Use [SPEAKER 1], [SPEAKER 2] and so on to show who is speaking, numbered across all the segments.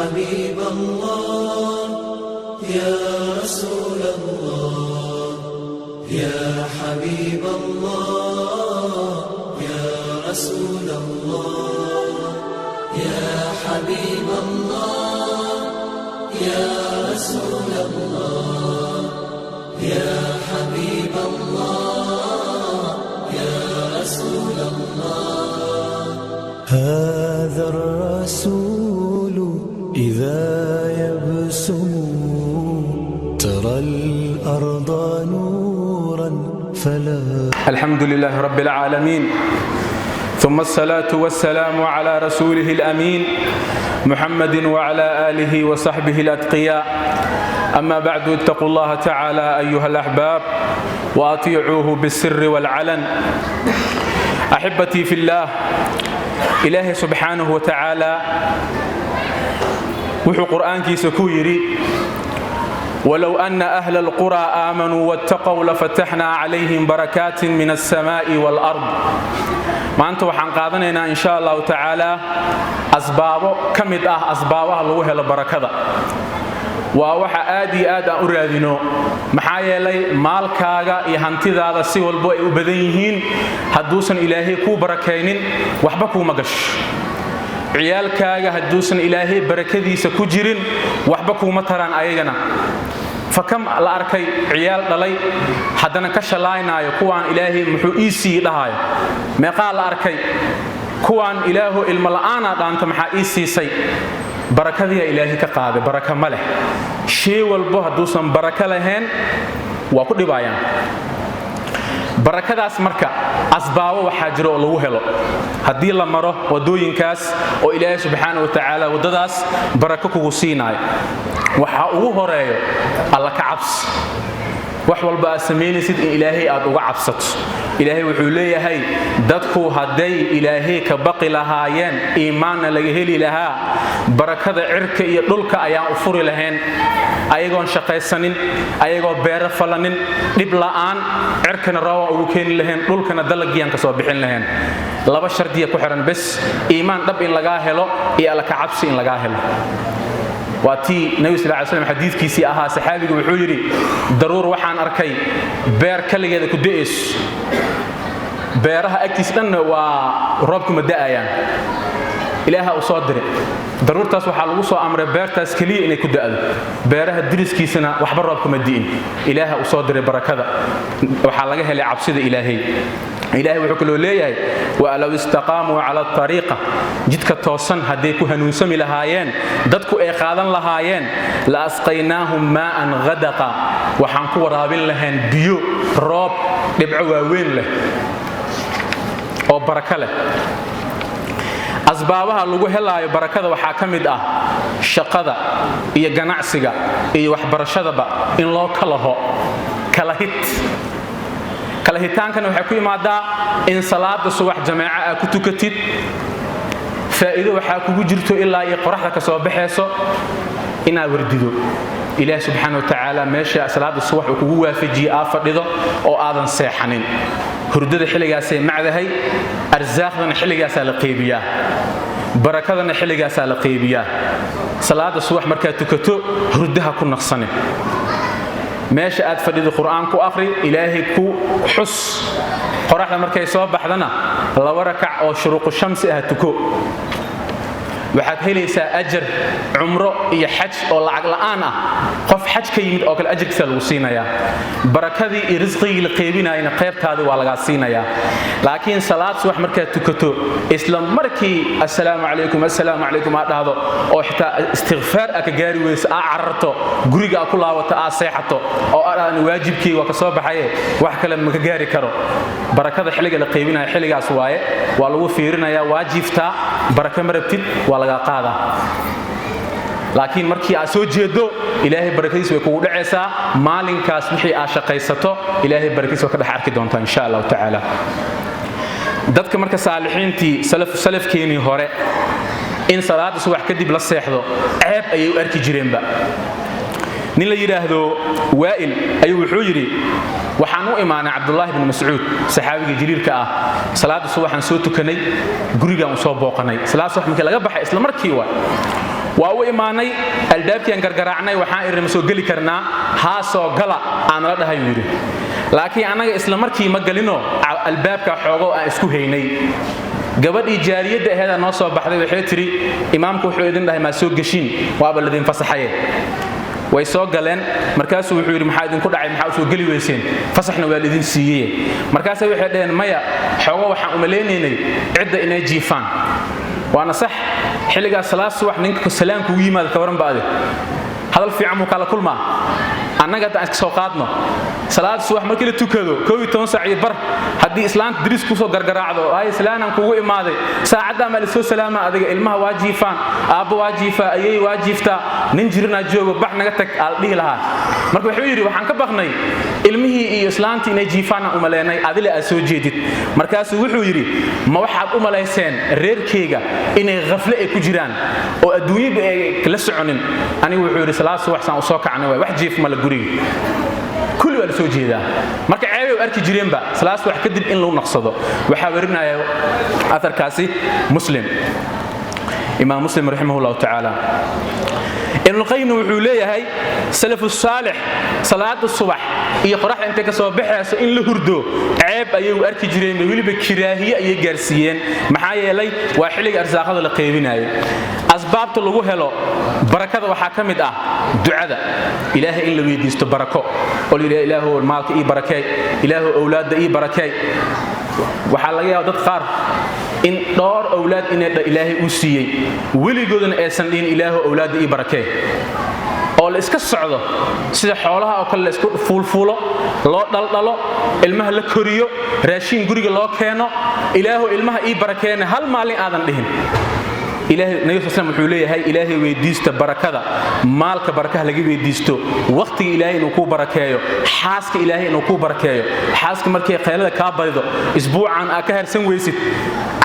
[SPEAKER 1] حبيب الله يا رسول الله يا حبيب الله يا رسول الله يا حبيب الله يا رسول الله يا حبيب الله يا رسول الله هذا الرسول إذا يبسم ترى الأرض نورا فلا.
[SPEAKER 2] الحمد لله رب العالمين، ثم الصلاة والسلام على رسوله الأمين محمد وعلى آله وصحبه الأتقياء. أما بعد، اتقوا الله تعالى أيها الأحباب وأطيعوه بالسر والعلن. أحبتي في الله، إلهي سبحانه وتعالى وحو قرآنكيس ku yidhi ولو أن أهل القرى آمنوا واتقوا لفتحنا عليهم بركات من السماء والأرض. maanta waxaan qaadanaynaa in sha allahu tacaala asbaabo ka mid ah asbaabaha lagu helo barakada. waa waxa aad iyo aad aan u raadino, maxaa yeelay maalkaaga iyo hantidaada si walbo ay u badan yihiin hadduusan ilaahay kuu barakaynin waxba kuuma gasho. ciyaalkaaga hadduusan ilaahay barakadiisa ku jirin waxba kuuma taraan ayagana. fakam la arkay ciyaal dhalay haddana ka shalaynaayo kuwaan ilaahay muxuu ii sii dhahayo. meeqaa la arkay kuwaan ilaahu ilmo la'aana dhaanta maxaa ii siisay. barakadiya ilaahay ka qaaday, baraka ma leh. shay walbo hadduusan baraka lahayn waa ku dhibayaan. barakadaas marka asbaabo waxaa jira oo lagu helo haddii la maro wadooyinkaas oo ilaahay subxaanahu wa tacaala waddadaas barako kugu siinaayo. waxaa ugu horeeyo alla ka cabsi. wax walba aad samaynaysid in ilaahay aad uga cabsato. ilaahay wuxuu leeyahay dadku hadday ilaahay ka baqi lahaayeen iimaanna laga heli lahaa barakada cirka iyo dhulka ayaan u furi lahayn. ayagoon shaqaysanin, ayagoo beero falanin, dhib la'aan cirkana rawa ugu keeni lahayn, dhulkana dalagiyaan ka soo bixin lahayn. laba shardiya ku xiran bes: iimaan dhab in lagaa helo iyo alla ka cabsi in lagaa helo. waa tii nabi sal ly slam xadiidkiisii ahaa, saxaabigu wuxuu yidhi daruur waxaan arkay beer kaligeeda ku da'ayso. beeraha agtiis dhanna waa roobku ma da'ayaan. ilaaha uu soo diray daruurtaas, waxaa lagu soo amray beertaas keliya inay ku da'do. beeraha diriskiisana waxba roobku ma di'in. ilaaha uu soo diray barakada, waxaa laga helay cabsida ilaahay. ilaahay wuxuu kaloo leeyahay walow istaqaamuu cala ariiqa, jidka toosan hadday ku hanuunsami lahaayeen, dadku ay qaadan lahaayeen, la asqaynaahum maa'an hadaqa, waxaan ku waraabin lahayn biyo roob dhibco waaweyn leh oo baraka leh. asbaabaha lagu helaayo barakada waxaa ka mid ah shaqada iyo ganacsiga iyo waxbarashadaba in loo kalaho kalahitaankana waxay ku imaadaa in salaada subax jamaaca aad ku tukatid. faa'iido waxaa kugu jirto ilaa iyo qoraxda ka soo baxayso inaad wardido. ilaahi subxaana wa tacaala meesha salaada subax uu kugu waafajiye aad fadhido oo aadan seexanin. hurdada xilligaasay macdahay, arsaaqdana xilligaasaa la qaybiyaa, barakadana xilligaasaa la qaybiyaa. salaada subax markaad tukato hurdaha ku naqsanin. meesha aad fadhido qur'aan ku akhri, ilaahay ku xus. qoraxda markay soo baxdana 2 rakac oo shuruuqu shamsi ah tuko. waxaad helaysaa ajar cumro iyo xaj oo lacag la'aan ah. qof xaj ka yimid oo kale ajarkiisa lagu siinayaa. barakadii iyo risqigii la qaybinayna qaybtaadii waa lagaa siinayaa. laakiin salaad subax markaad tukato isla markii assalaamu calaykum aad dhahdo oo xitaa istighfaar aad ka gaari weyso, aad cararto, guriga aad ku laabato, aad seexato oo aan waajibkii waa ka soo baxaye wax kale ma ka gaari karo. barakada xilliga la qaybinaya xilligaas waaye, waa lagu fiirinayaa, waajibtaa baraka ma rabtid waa laga qaadaa. laakiin markii aad soo jeedo ilaahay barakadiisa way kugu dhacaysaa. maalinkaas wixii aad shaqaysato ilaahay barakadiisa ka dhex arki doontaa insha allahu tacaala. dadka marka saalixiintii salafkeenii hore in salaada subax kadib la seexdo ceeb ayay u arki jireenba. nin la yiraahdo waa'il ayuu wuxuu yiri waxaan u imaanay Abdullah ibn Mas'ud saxaabiga jaliilka ah salaada subaxan soo tukanay guriga aan soo booqanay salaada subax markii laga baxay isla markii waa u imaanay albaabkian gargaraacnay waxaan irima soo geli karnaa haa soo gala aan la dhahay yiri laakiin anaga isla markii ma galino albaabka xoogo aan isku haynay gabadhii jaariyada aheeda noo soo baxday waxay tiri imaamku wuxuu idin dhahay ma soo gashin waaba ladin fasaxay way soo galeen markaasuu wuxuu yiri maxaa idin ku dhacay maxaa soo gali weyseen fasaxna waa idin siiyay markaasay waxay dhaheen maya xoogo waxaan u maleenaynay cidda inay jiifaan waana sax xilliga salaad subax ninka salaamku u yimaado ka waran baade hadal fiican mu kala kulma annaga aan soo qaadno salaad subax markii la tukado 12 saac iyo bar hadii islaamka diris ku soo gargaraacdo ay islaanaan kugu imaaday saacada ma la soo salaama adiga ilmaha waajifaan aabbo waajifa ayay waajifta nin jirna joogo bax naga tag al dhihi lahaa marka wuxuu yiri waxaan ka baqnay ilmihii iyo islaantii inay jiifaan u maleenay adile aad soo jeedid markaas wuxuu yiri ma waxaad u maleyseen reerkeyga inay qafle ay ku jiraan oo adduunyada ay la soconin ani wuxuu yiri salaad subax saan u soo kacnay wax jiif ma la guriga kulli wala soo jeedaa marka ceebay arki jireenba salaad wax kadib in lagu naqsado waxa warinaya atarkaasi muslim imaam muslim rahimahullahu ta'ala ibn qayyim wuxuu leeyahay salafus salih salaatu subax iyo qoraxda inta ka soo baxayso in la hurdo ceeb ayay u arki jireen waliba kiraahiye ayay gaarsiiyeen maxaa yeelay waa xilliga arsaaqada la qeybinayo asbaabta lagu helo barakada waxa kamid ah ducada ilaahay in la weydiisto barako oo ilaahu maalka iyo barakay ilaahu awlaada iyo barakay waxa laga yaabaa dad qaar in door awlaad inay ilaahay u siiyay waligoodna aysan dhin ilaahu awlaada iyo barakay oo la iska socdo sida xoolaha oo kale isku fuulfuulo loo dhaldhalo ilmaha la koriyo raashin guriga loo keeno ilaahu ilmaha ii barakeena hal maalin aadan dhihin ilaahay nabi sallallahu wuxuu leeyahay ilaahay weydiista barakada maalka barakaha laga weydiisto waqtiga ilaahay inuu ku barakeeyo xaaska ilaahay inuu ku barakeeyo xaaska markay qeylada ka barido isbuucan aa ka harsan weysid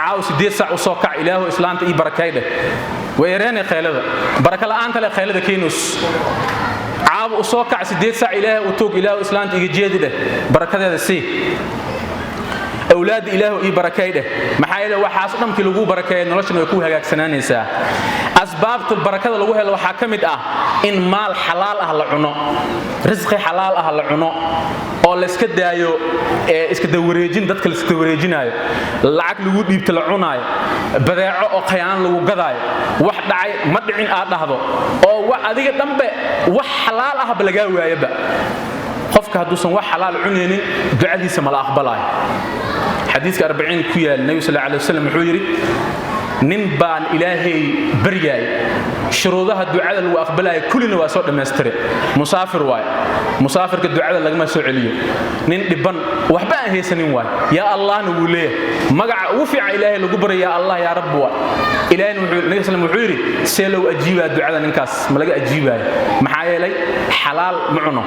[SPEAKER 2] caaw 8 saac u soo kac ilaahu islaanta ii barakeeyde weereen qeylada baraka la'aanta la qeylada keenus caaw u soo kac 8 saac ilaahay u toog ilaahu islaanta iga jeedide barakadeeda si أولاد إله إبركيده محايله وحاس دمك لجو بركة نلاشنا يكون هجاك سنانيسا أسباب البركة اللي وهلا وحكمت إن مال حلال أهل عنا رزق حلال أهل عنا أو لسكت دايو إسكت دوريجين دتك لسكت دوريجين هاي العقل وود يبتلعونه بداع أو قيان لو قضاي واحد داعي مدعين هذا أو واحد هذيك دمبه وحلال أهل بلجاوي يبقى قفك هدوسن وحلال عنين دعادي سما لا أقبلاي حديث 40 كويا النبي صلى الله عليه وسلم حجري نبان إلهي برياي شروطها الدعاء اللي أقبلها كلنا واسود مستري مسافر واي مسافر كالدعاء اللي ما سوى عليه نبان وحبان هي سنين واي يا الله نقوله مقع وفع إلهي لقبر يا الله يا رب واي إلهي النبي صلى الله عليه وسلم سيلو أجيب الدعاء ننكاس ملقى أجيبها محايا لي حلال معنا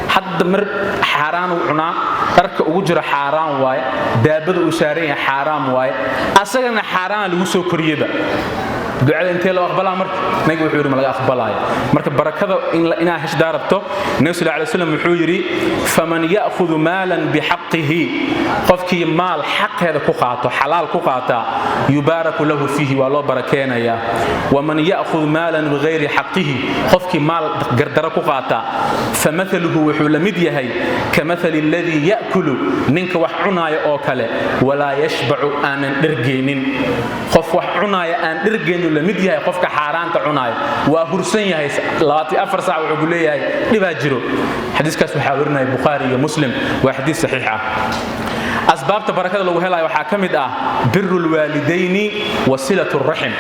[SPEAKER 2] حد مر حرام وعنا ترك وجر حرام واي دابد وسارين حرام واي أصلاً حرام لوسو كريبة دعاء أنت لو أقبلها مرك نجوا حوري ملقى أقبلها مرك بركة إن هش داربته النبي صلى الله عليه وسلم حوري فمن يأخذ مالا بحقه قفك مال حق هذا كقاطع حلال كقاطع يبارك له فيه والله بركانا يا ومن يأخذ مالا بغير حقه قفك مال قدر كقاطع فمثله وحول مديهي كمثل الذي يأكل ننك وحنا يأكله ولا يشبع أن درجين قف وحنا أن درجين لمديها قفك حاران تعناي وهرسين هاي لاتي أفر ساعة وعقولي هاي لباجرو حديث كاس محاورنا البخاري ومسلم وحديث صحيحة أسباب تبارك الله وهلا وحاكمت بر الوالدين وصلة الرحم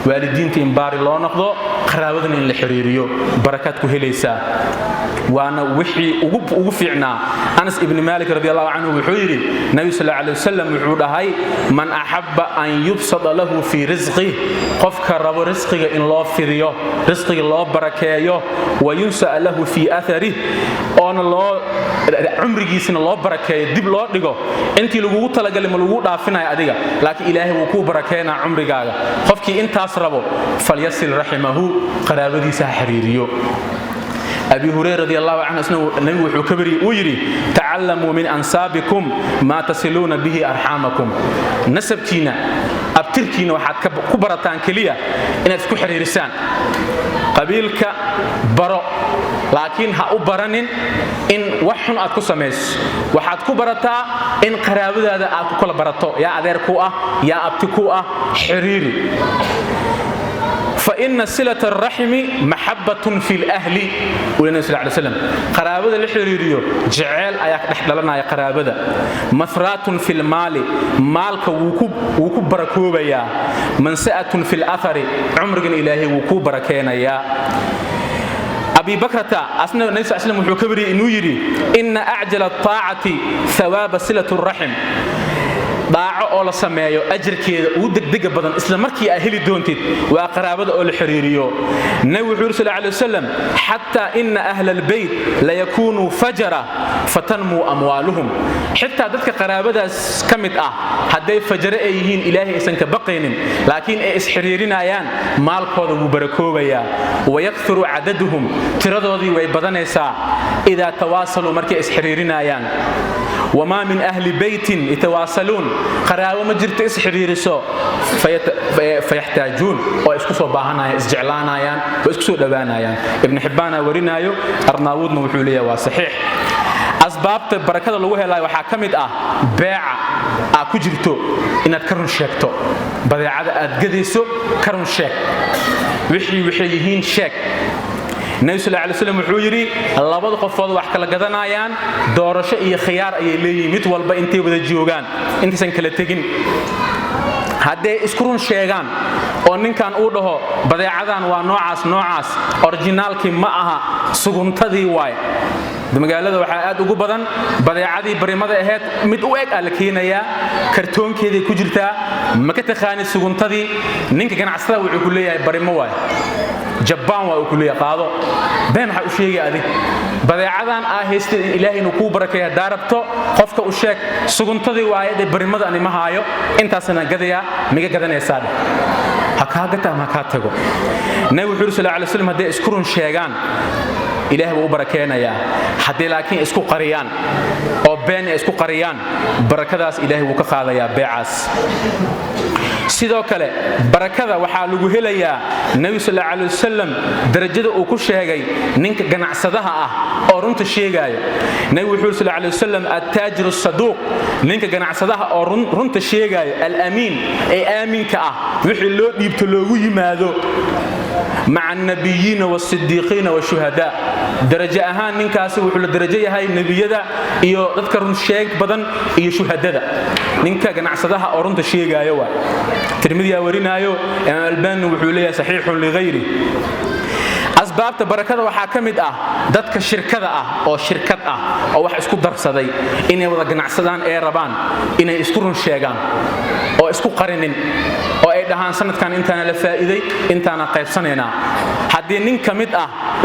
[SPEAKER 2] والدين تنبار الله نقضه قراودن إن الحريريو بركاتك هليسا وأنا وحي وفعنا أنس ابن مالك رضي الله عنه وحيري النبي صلى الله عليه وسلم وحود هاي من أحب أن يبسط له في رزقه قفك رب رزقه إن الله فيريو رزقه الله بركايه وينسأ له في أثره أن الله عمرك سن الله بركايه دب الله دقه أنت لو تلقى لما لو دافنا يا أديك لكن إلهي وكو بركانا عمرك قفك أنت أسربه فليصل رحمه قرابدي ساحريريو أبي هريرة رضي الله عنه اسمه النبي وحكبري ويري تعلموا من أنسابكم ما تصلون به أرحامكم نسبتنا abtirkiina waxaad ku barataan kaliya inaad isku xiriirisaan qabiilka baro laakiin ha u baranin in wax xun aad ku samayso waxaad ku barataa in qaraabadaada aad ku kala barato yaa adeer ku ah yaa abti ku ah xiriiri فإن صلة الرحم محبة في الأهل ولنا صلى الله عليه وسلم قرابة الحريريو جعل أياك نحللنا يا قرابة مثرات في المال مالك وكوب بركوبة يا منسأة في الأثر عمرك إلهي وكوب بركينا يا أبي بكرة أثناء النبي صلى الله عليه وسلم وحكبري إنه يري إن أعجل الطاعة ثواب صلة الرحم daaco oo la sameeyo ajirkeeda uu degdeg badan isla markii ay heli doontid waa qaraabada oo la xiriiriyo nabi sallallahu alayhi wasallam hatta inna ahla albayt la yakunu fajara fatanmu amwaluhum hatta dadka qaraabadaas kamid ah haday fajara ay yihiin ilaahay aysan ka baqaynin laakiin ay isxiriirinayaan maalkooda uu barakoobaya wayakthuru adaduhum tiradoodii way badanaysaa ida tawaasalu markii isxiriirinayaan وما من أهل بيت يتواصلون قرابة ما جرت إسحريرسو فيحتاجون وإسكسوا باهنا إسجعلانا يان وإسكسوا دبانا يان ابن حبانا ورينايو أرناود موحولية وصحيح أسباب بركة الله لا وحاكمت بيع أكجرتو إن تكرن شيكتو بضيعة أتقديسو كرن شيك وحيهين شيك النبي صلى الله عليه وسلم wuxuu yiri labada qofood wax kala gadanayaan doorasho iyo khiyaar ay leeyihiin mid walba intay wada joogan intaysan kala tagin haday isku run sheegan oo ninkan uu dhaho badeecadan waa noocaas originalki ma aha suguntadii waay magaalada waxa aad ugu badan badeecadii barimada ahayd mid u eg la keenaya kartoonkeedii ku jirta ma ka taqaan suguntadii ninka ganacsada wuxuu ku leeyahay barimo waay جبان وأكلية قاضو بين حوشية هذه بدعاء هيست إلهي نكوب بركة داربته خفك وشك سجن تضي وايد برمضة أنا ما هايو أنت سنة قديا ميجا قدنا يساد هكذا ما كاتجو نبي صلى الله عليه وسلم هذا إسكرون شيئان إله وبركينا يا حتى لكن إسكو قريان أو بين إسكو قريان بركة إله وكخاذ يا بعاس sidoo kale barakada waxa lagu helayaa nabi sallallahu alayhi wasallam darajada uu ku sheegay ninka ganacsadaha ah oo runta sheegayo nabi sallallahu alayhi wasallam at-tajiru as-saduq ninka ganacsadaha oo runta sheegayo al-amin ay aaminka ah wixii loo dhiibto loogu yimaado مع النبيين والصديقين والشهداء درجة أهان ننكاسي وحول درجة هاي النبية إيو تذكر الشيك بدن إيو شهداء ننكا قناعصدها أورنت الشيك أيوة ترمذي أورينا أيو البان وحولية صحيح لغيره أسباب بركة وحاكمت ذاتك الشركة أو شركة أو واحد اسكو درسدي إني وضع قناعصدان إيه ربان إني اسكرون الشيكان أو اسكو قرنين oo ay dhahaan sanadkan intaana la faa'iiday intaana qaybsanayna hadii nin kamid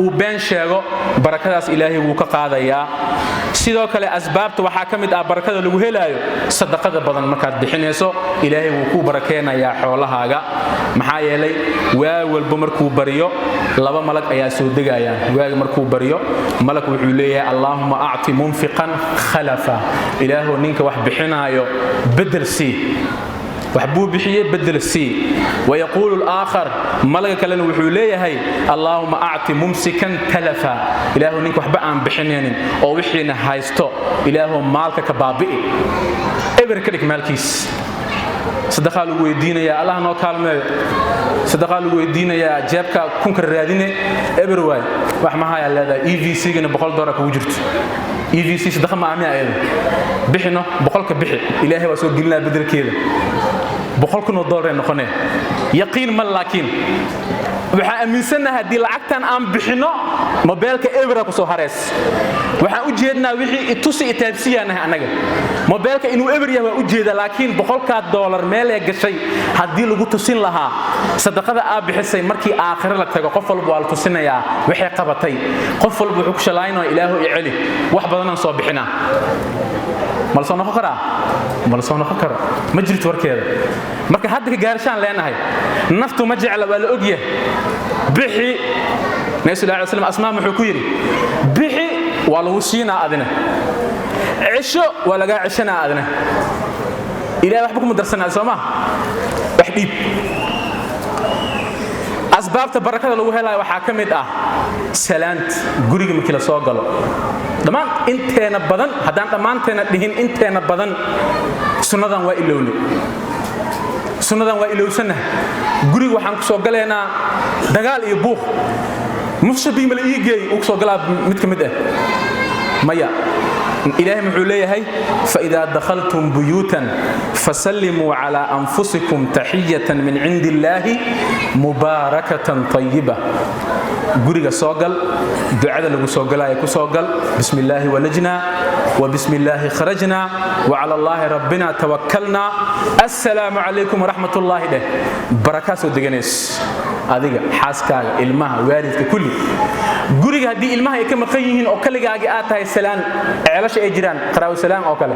[SPEAKER 2] uu been sheego barakadaas ilaahay wuu ka qaadayaa sidoo kale asbaabta waxa kamid barakada lagu helaayo sadaqada badan markaad bixinayso ilaahay wuu ku barakeenayaa xoolahaaga maxaa yeelay waa walba markuu bariyo laba malag ayaa soo degayaan waaga markuu bariyo malag wuxuu leeyahay allahumma a'ti munfiqan khalafa ilaahu ninka wax bixinaayo bedel si وحبوب بحيه بدل السي ويقول الآخر ملك كلنا وحوليه هاي اللهم أعطي ممسكا تلفا إله نيك وحبا عن بحنين أو وحينا هايستو إله مالك كبابئ إبر كلك مالكيس صدقاء لغو يدين يا الله نو كالمي صدقاء لغو يدين يا جابك كونكر رادين إبر واي وحما هاي اللذا EVC جنا بقول دورك وجرت EVC صدقاء ما عمي أيضا بحنا بقولك بحي إلهي وسوق قلنا بدل كذا بقولك نضر نخنه يقين ما لكن waxaan aaminsanahay hadii lacagtan aan bixino mobilka ebra ku soo harees waxaan u jeednaa wixii itusi itaabsiyanahay anaga mobilka inuu eber yahay waa u jeeda laakiin $100 meel ay gashay hadii lagu tusin lahaa sadaqada aad bixisay markii aakhir la tago qof walba waa la tusinayaa wixii qabatay qof walba wuxuu ku shalaaynayaa ilaahu i celi wax badan aan soo bixinaa mal soo noqon kara ma jirto warkeeda marka hadda ka gaarshaan leenahay naftu ma jecla waa la ogyahay bixi nabi sallallahu alayhi wasallam asmaa wuxuu ku yiri bixi waa lagu siinaa adina cisho waa laga cishanaa adina ilaahay waxba kuma darsanaa Soomaa wax dhiib asbaabta barakada lagu helayo waxa kamid ah salaant guriga markii la soo galo dhamaan inteena badan hadaan dhamaanteena dhihin inteena badan sunnadan waa ilowsana guriga waxaan ku soo galeynaa dagaal iyo buuq mufsadi ma la iigay uu soo galaa mid kamid ah maya إلهي محوليه فإذا دخلتم بيوتا فسلموا على أنفسكم تحية من عند الله مباركة طيبة قرق سوغل دعاء لغو سوغلا يكو سوغل بسم الله ولجنا وبسم الله خرجنا وعلى الله ربنا توكلنا السلام عليكم ورحمة الله ده بركات ودقنيس هذه حاسكاga ilmaha waalidka kulli guriga hadii ilmaha ay ka maqan yihiin oo kaligaaga aad tahay salaan ceelasha ay jiraan qaraaw salaam oo kale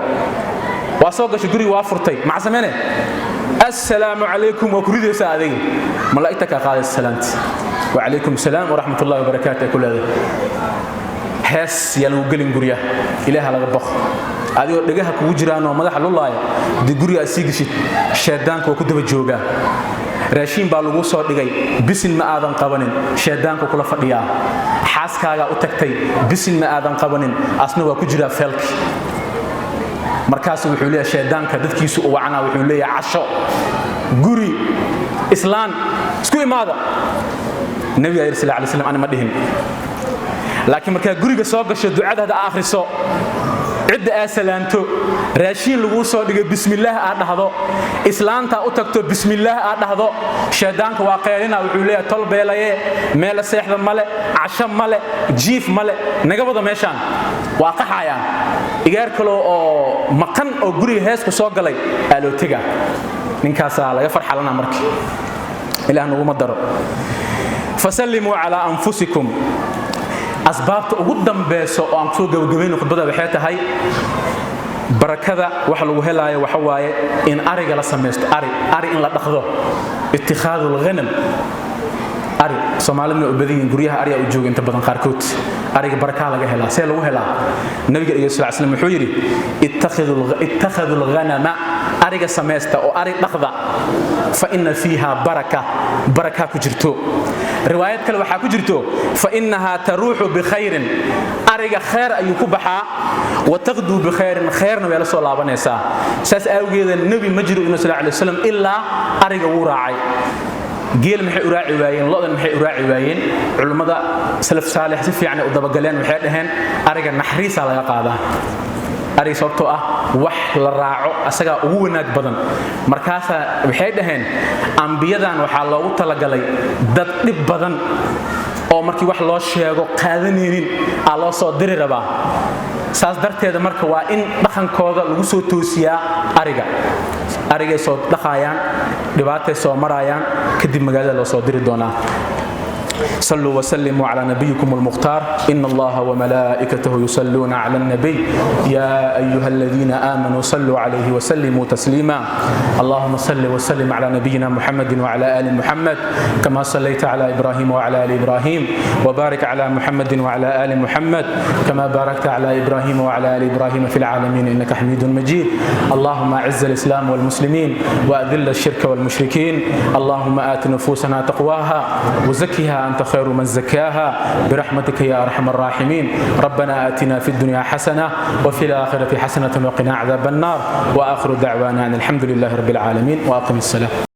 [SPEAKER 2] waa soo gashay guriga waa furtay ma sameene assalaamu alaykum wa kuridaysa adiga malaa'ikta ka qaaday salaanti wa alaykum salaam wa rahmatullahi wa barakatuh kullada hees yalu galin guriga ilaaha laga baqo adigoo dhagaha kugu jiraan oo madaxa lulaaya di guriga asii gashid sheedaanka ku daba jooga raashin baa lagu soo dhigay bisin ma aadan qabanin sheedaanka kula fadhiya xaaskaaga u tagtay bisin ma aadan qabanin asna waa ku jira feelki markaas wuxuu leeyahay sheedaanka dadkiisu u wacna wuxuu leeyahay casho guri islaan isku imaada nabi sallallahu alayhi wasallam ma dhihin laakiin marka guriga soo gasho ducada akhriso عد أسلانتو راشين لغوصو ديجي بسم الله أدهدو إسلانتا أتكتو بسم الله أدهدو شيطانك واقعينا وحوليه طلب يلايه ميلا سيحذا مالي عشام مالي جيف مالي نقبضا ميشان واقع عيان إيجار كلو مقن أو قري هيسكو سوغلي ألو تيغا ننكاسا لا يفرح لنا مركي إلا أنه مدرو فسلموا على أنفسكم أسبابت قدام بيسو أن سوق وجبين خطبة بحياتها هاي بركة وحلو هلاي وحواي إن أري على سمست أري إن لا تأخذه اتخاذ الغنم أري سمعلم نقبلين جريها أري أوجوج أنت بدن خاركوت أري بركة على جهلا سيلو هلا النبي صلى الله عليه وسلم حجري اتخذ الغنم أري سمست أو أري تأخذه فإن فيها بركة كجرتو روايات كلا وحا كجرتو فإنها تروح بخير أرجع خير أيكوبها وتغدو بخير خيرنا ويلا صلى الله عليه وسلم ساس أوجد النبي مجرو إنه صلى الله عليه وسلم إلا أرجع وراعي جيل محي وراعي وين الله محي وراعي وين علماء سلف صالح سفي يعني قدام جلان وحيدهن أرجع نحريس على قاعدة أري صوتوا وح للراعو أسجع وونك بدن مركزها وحيدهن أنبيادان وحلا وطلقلي دت بدن أو مركي وح الله شيء قادنين الله صدر ربا ساس درت هذا مركوا وإن دخن كودا لوسو توسيا أرجع صوت دخايان دبعته سومرايان كدي مجال الله صدر دونا صلوا وسلموا على نبيكم المختار إن الله وملائكته يصلون على النبي يا أيها الذين آمنوا صلوا عليه وسلموا تسليما اللهم صل وسلم على نبينا محمد وعلى آل محمد كما صليت على إبراهيم وعلى آل إبراهيم وبارك على محمد وعلى آل محمد كما باركت على إبراهيم وعلى آل إبراهيم في العالمين إنك حميد مجيد اللهم أعز الإسلام والمسلمين وأذل الشرك والمشركين اللهم آت نفوسنا تقواها وزكها أنت خير من زكاها برحمتك يا أرحم الراحمين ربنا آتنا في الدنيا حسنة وفي الآخرة حسنة وقنا عذاب النار وآخر دعوانا أن الحمد لله رب العالمين وأقم الصلاة